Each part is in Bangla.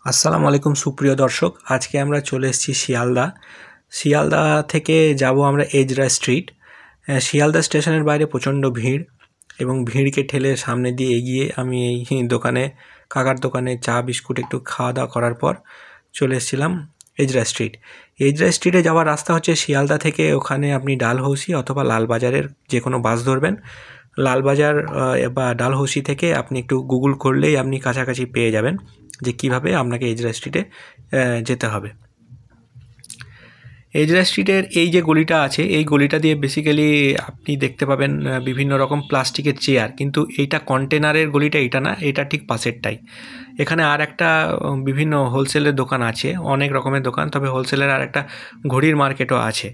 আসসালামু আলাইকুম সুপ্রিয় দর্শক, আজকে আমরা চলে এসেছি শিয়ালদা থেকে যাব আমরা এজরা স্ট্রিট। শিয়ালদা স্টেশনের বাইরে প্রচণ্ড ভিড় এবং ভিড়কে ঠেলে সামনে দিয়ে এগিয়ে আমি এই কাকার দোকানে চা বিস্কুট একটু খাওয়া দাওয়া করার পর চলে এসেছিলাম এজরা স্ট্রিটে যাওয়ার রাস্তা হচ্ছে শিয়ালদা থেকে ওখানে আপনি ডালহৌসি অথবা লালবাজারের যে কোনো বাস ধরবেন। লালবাজার বা ডালহৌসি থেকে আপনি একটু গুগল করলেই আপনি কাছাকাছি পেয়ে যাবেন যে কীভাবে আপনাকে এজরা স্ট্রিটে যেতে হবে। এজরা স্ট্রিটের এই যে গলিটা আছে, এই গলিটা দিয়ে বেসিক্যালি আপনি দেখতে পাবেন বিভিন্ন রকম প্লাস্টিকের চেয়ার, কিন্তু এইটা কন্টেনারের গলিটা এটা না, এটা ঠিক পাশেরটাই। এখানে আর একটা বিভিন্ন হোলসেলের দোকান আছে, অনেক রকমের দোকান, তবে হোলসেলের আর একটা ঘড়ির মার্কেটও আছে।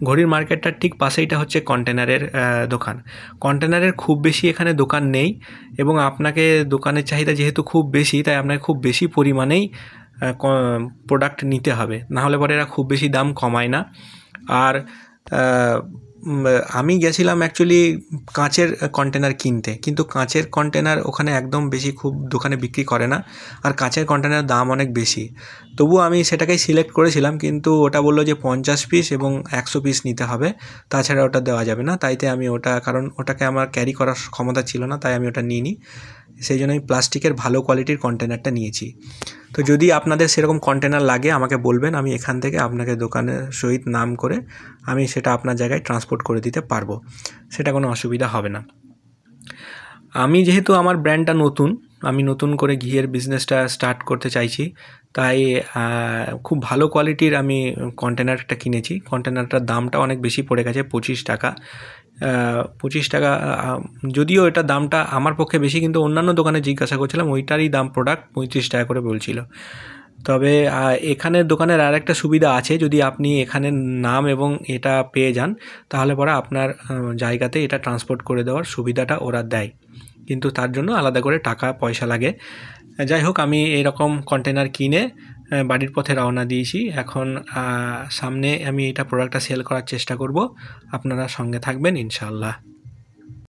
ঘড়ির মার্কেটটার ঠিক পাশেইটা হচ্ছে কন্টেনারের দোকান। কন্টেনারের খুব বেশি এখানে দোকান নেই এবং আপনাকে দোকানের চাহিদা যেহেতু খুব বেশি, তাই আপনাকে খুব বেশি পরিমাণেই প্রোডাক্ট নিতে হবে, নাহলে পরে এরা খুব বেশি দাম কমায় না। আর আমি গেছিলাম অ্যাকচুয়ালি কাঁচের কন্টেনার কিনতে, কিন্তু কাঁচের কন্টেনার ওখানে একদম বেশি খুব দোকানে বিক্রি করে না, আর কাঁচের কন্টেনারের দাম অনেক বেশি। তবুও আমি সেটাকেই সিলেক্ট করেছিলাম, কিন্তু ওটা বললো যে 50 পিস এবং 100 পিস নিতে হবে, তাছাড়া ওটা দেওয়া যাবে না। তাইতে আমি কারণ ওটাকে আমার ক্যারি করার ক্ষমতা ছিল না, তাই আমি ওটা নিইনি। সেই জন্য আমি প্লাস্টিকের ভালো কোয়ালিটির কন্টেনারটা নিয়েছি। তো যদি আপনাদের সেরকম কন্টেনার লাগে আমাকে বলবেন, আমি এখান থেকে আপনাকে দোকানের সহিত নাম করে আমি সেটা আপনার জায়গায় ট্রান্সপোর্ট করে দিতে পারবো, সেটা কোনো অসুবিধা হবে না। আমি যেহেতু আমার ব্র্যান্ডটা নতুন, আমি নতুন করে ঘিয়ের বিজনেসটা স্টার্ট করতে চাইছি, তাই খুব ভালো কোয়ালিটির আমি কন্টেনারটা কিনেছি। কন্টেনারটার দামটা অনেক বেশি পড়ে গেছে, 25 টাকা। 25 টাকা, যদিও এটা দামটা আমার পক্ষে বেশি, কিন্তু অন্যান্য দোকানে জিজ্ঞাসা করছিলাম ওইটারই দাম প্রোডাক্ট 35 টাকা করে বলছিল। তবে এখানের দোকানের আর একটা সুবিধা আছে, যদি আপনি এখানে নাম এবং এটা পেয়ে যান, তাহলে পরে আপনার জায়গাতে এটা ট্রান্সপোর্ট করে দেওয়ার সুবিধাটা ওরা দেয়, কিন্তু তার জন্য আলাদা করে টাকা পয়সা লাগে। যাই হোক, আমি এরকম কন্টেনার কিনে বাড়ির পথে রওনা দিয়েছি। এখন সামনে আমি এটা প্রোডাক্টটা সেল করার চেষ্টা করব, আপনারা সঙ্গে থাকবেন ইনশাআল্লাহ।